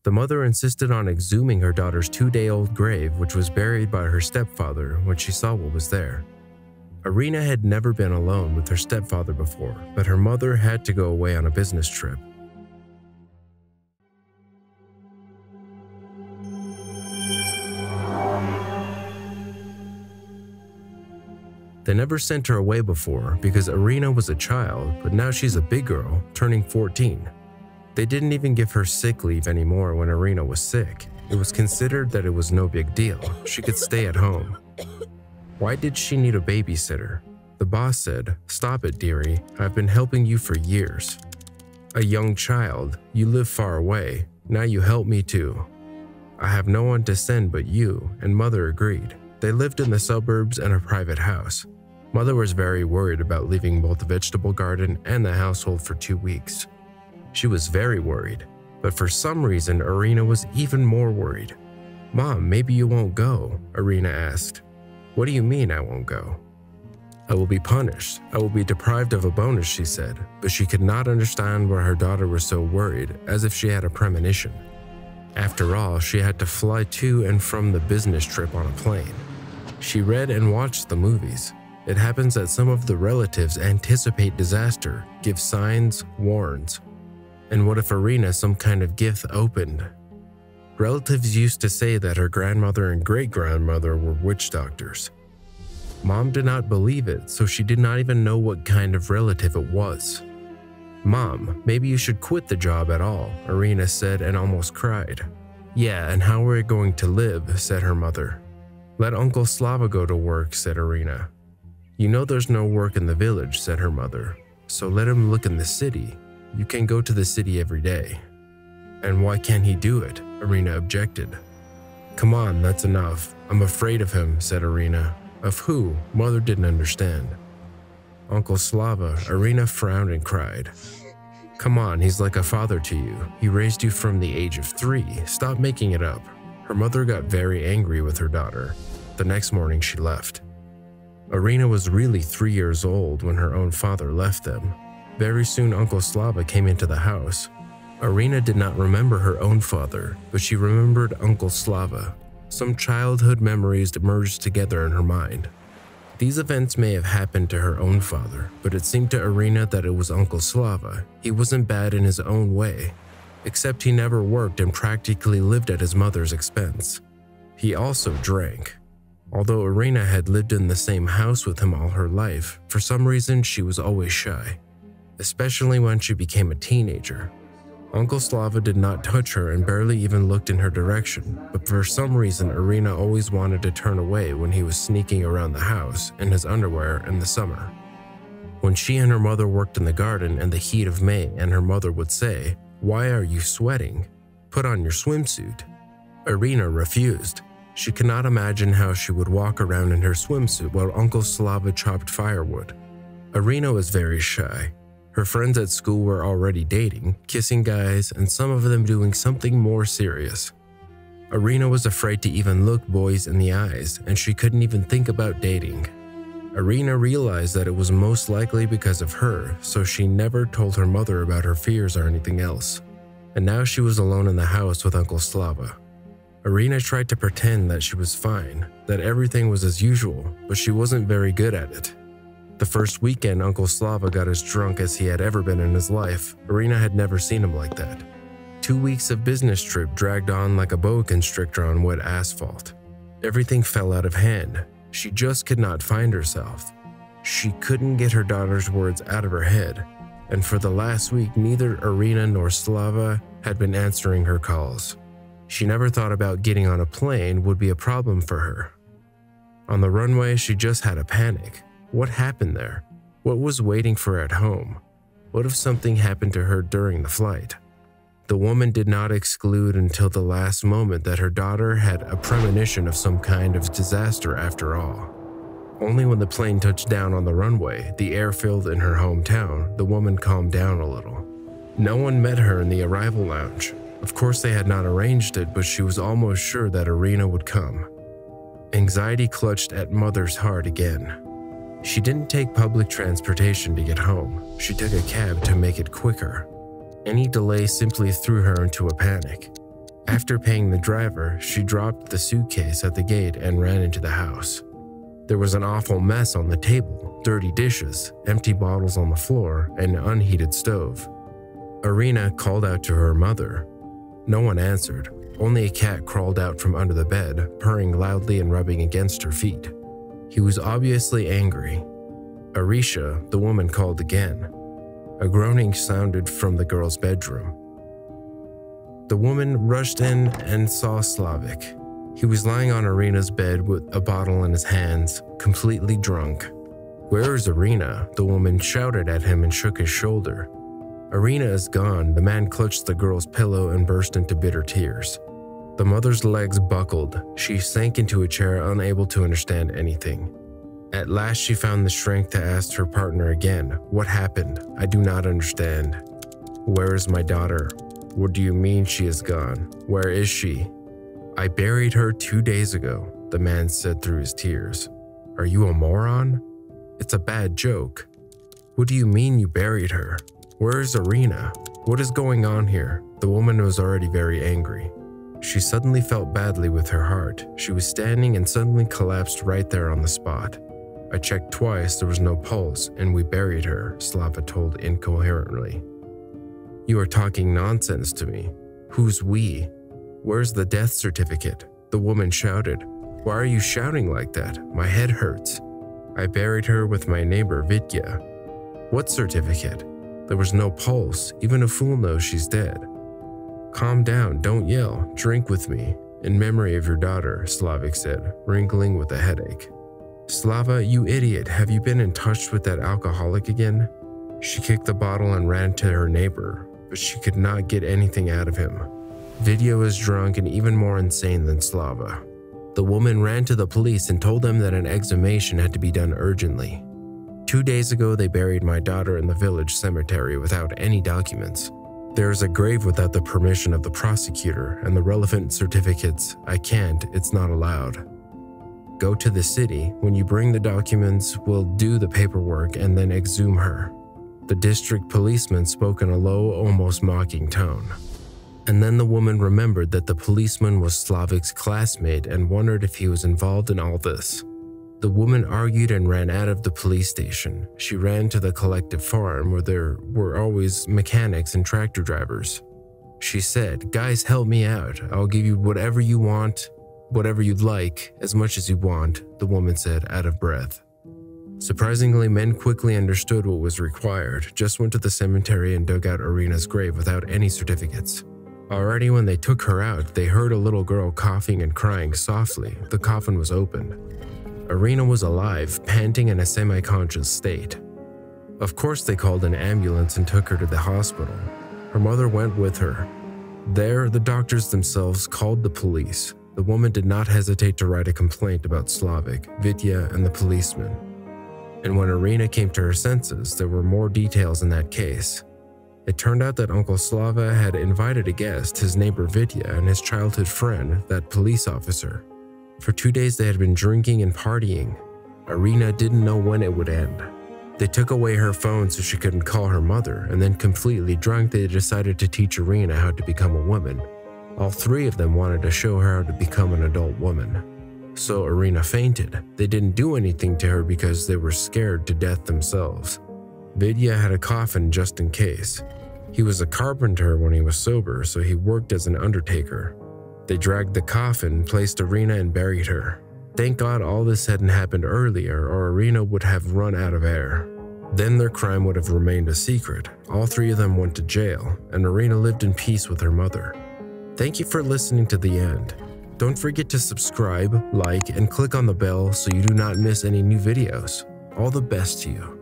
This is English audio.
The mother insisted on exhuming her daughter's 2-day-old grave, which was buried by her stepfather when she saw what was there. Irina had never been alone with her stepfather before, but her mother had to go away on a business trip. They never sent her away before because Irina was a child, but now she's a big girl, turning 14. They didn't even give her sick leave anymore when Irina was sick. It was considered that it was no big deal. She could stay at home. Why did she need a babysitter? The boss said, "Stop it, dearie. I've been helping you for years. A young child, you live far away. Now you help me too. I have no one to send but you," and Mother agreed. They lived in the suburbs in a private house. Mother was very worried about leaving both the vegetable garden and the household for 2 weeks. She was very worried, but for some reason Irina was even more worried. "Mom, maybe you won't go," Irina asked. "What do you mean I won't go?" "I will be punished. I will be deprived of a bonus," she said, but she could not understand why her daughter was so worried, as if she had a premonition. After all, she had to fly to and from the business trip on a plane. She read and watched the movies. It happens that some of the relatives anticipate disaster, give signs, warns. And what if Irina some kind of gift opened? Relatives used to say that her grandmother and great-grandmother were witch doctors. Mom did not believe it, so she did not even know what kind of relative it was. "Mom, maybe you should quit the job at all," Irina said and almost cried. "Yeah, and how are we going to live?" said her mother. "Let Uncle Slava go to work," said Irina. "You know there's no work in the village," said her mother, "so let him look in the city. You can go to the city every day." "And why can't he do it?" Irina objected. "Come on, that's enough. I'm afraid of him," said Irina. "Of who?" Mother didn't understand. "Uncle Slava." Irina frowned and cried. "Come on, he's like a father to you. He raised you from the age of 3. Stop making it up." Her mother got very angry with her daughter. The next morning she left. Irina was really 3 years old when her own father left them. Very soon Uncle Slava came into the house. Irina did not remember her own father, but she remembered Uncle Slava. Some childhood memories merged together in her mind. These events may have happened to her own father, but it seemed to Irina that it was Uncle Slava. He wasn't bad in his own way, except he never worked and practically lived at his mother's expense. He also drank. Although Irina had lived in the same house with him all her life, for some reason she was always shy, especially when she became a teenager. Uncle Slava did not touch her and barely even looked in her direction, but for some reason Irina always wanted to turn away when he was sneaking around the house in his underwear in the summer. When she and her mother worked in the garden in the heat of May and her mother would say, "Why are you sweating? Put on your swimsuit." Irina refused. She could not imagine how she would walk around in her swimsuit while Uncle Slava chopped firewood. Irina was very shy. Her friends at school were already dating, kissing guys, and some of them doing something more serious. Irina was afraid to even look boys in the eyes, and she couldn't even think about dating. Irina realized that it was most likely because of her, so she never told her mother about her fears or anything else. And now she was alone in the house with Uncle Slava. Irina tried to pretend that she was fine, that everything was as usual, but she wasn't very good at it. The first weekend, Uncle Slava got as drunk as he had ever been in his life. Irina had never seen him like that. 2 weeks of business trip dragged on like a boa constrictor on wet asphalt. Everything fell out of hand. She just could not find herself. She couldn't get her daughter's words out of her head, and for the last week, neither Irina nor Slava had been answering her calls. She never thought about getting on a plane would be a problem for her. On the runway, she just had a panic. What happened there? What was waiting for her at home? What if something happened to her during the flight? The woman did not exclude until the last moment that her daughter had a premonition of some kind of disaster after all. Only when the plane touched down on the runway, the airfield in her hometown, the woman calmed down a little. No one met her in the arrival lounge. Of course they had not arranged it, but she was almost sure that Irina would come. Anxiety clutched at Mother's heart again. She didn't take public transportation to get home. She took a cab to make it quicker. Any delay simply threw her into a panic. After paying the driver, she dropped the suitcase at the gate and ran into the house. There was an awful mess on the table, dirty dishes, empty bottles on the floor, and an unheated stove. Irina called out to her mother. No one answered. Only a cat crawled out from under the bed, purring loudly and rubbing against her feet. He was obviously angry. Arisha, the woman, called again. A groaning sounded from the girl's bedroom. The woman rushed in and saw Slavik. He was lying on Irina's bed with a bottle in his hands, completely drunk. "Where is Irina?" the woman shouted at him and shook his shoulder. "Irina is gone." The man clutched the girl's pillow and burst into bitter tears. The mother's legs buckled. She sank into a chair, unable to understand anything. At last she found the strength to ask her partner again, "What happened? I do not understand." "Where is my daughter?" "What do you mean she is gone? Where is she?" "I buried her 2 days ago," the man said through his tears. "Are you a moron? It's a bad joke." "What do you mean you buried her? Where is Irina? What is going on here?" The woman was already very angry. She suddenly felt badly with her heart. She was standing and suddenly collapsed right there on the spot. "I checked twice, there was no pulse, and we buried her," Slava told incoherently. "You are talking nonsense to me. Who's we? Where's the death certificate?" The woman shouted. "Why are you shouting like that? My head hurts." "I buried her with my neighbor Vitya." "What certificate?" "There was no pulse. Even a fool knows she's dead." "Calm down, don't yell. Drink with me. In memory of your daughter," Slavik said, wrinkling with a headache. "Slava, you idiot, have you been in touch with that alcoholic again?" She kicked the bottle and ran to her neighbor, but she could not get anything out of him. Vidya was drunk and even more insane than Slava. The woman ran to the police and told them that an exhumation had to be done urgently. 2 days ago, they buried my daughter in the village cemetery without any documents. There is a grave without the permission of the prosecutor and the relevant certificates. I can't, it's not allowed. Go to the city. When you bring the documents, we'll do the paperwork and then exhume her. The district policeman spoke in a low, almost mocking tone. And then the woman remembered that the policeman was Slavik's classmate and wondered if he was involved in all this. The woman argued and ran out of the police station. She ran to the collective farm where there were always mechanics and tractor drivers. She said, "Guys, help me out. I'll give you whatever you want, whatever you'd like, as much as you want," the woman said, out of breath. Surprisingly, men quickly understood what was required, just went to the cemetery and dug out Irina's grave without any certificates. Already when they took her out, they heard a little girl coughing and crying softly. The coffin was opened. Irina was alive, panting in a semi-conscious state. Of course they called an ambulance and took her to the hospital. Her mother went with her. There, the doctors themselves called the police. The woman did not hesitate to write a complaint about Slavik, Vitya, and the policeman. And when Irina came to her senses, there were more details in that case. It turned out that Uncle Slava had invited a guest, his neighbor Vitya, and his childhood friend, that police officer. For 2 days they had been drinking and partying. Irina didn't know when it would end. They took away her phone so she couldn't call her mother, and then completely drunk they decided to teach Irina how to become a woman. All 3 of them wanted to show her how to become an adult woman. So Irina fainted. They didn't do anything to her because they were scared to death themselves. Vidya had a coffin just in case. He was a carpenter when he was sober, so he worked as an undertaker. They dragged the coffin, placed Irina, and buried her. Thank God all this hadn't happened earlier, or Irina would have run out of air. Then their crime would have remained a secret. All 3 of them went to jail, and Irina lived in peace with her mother. Thank you for listening to the end. Don't forget to subscribe, like, and click on the bell so you do not miss any new videos. All the best to you.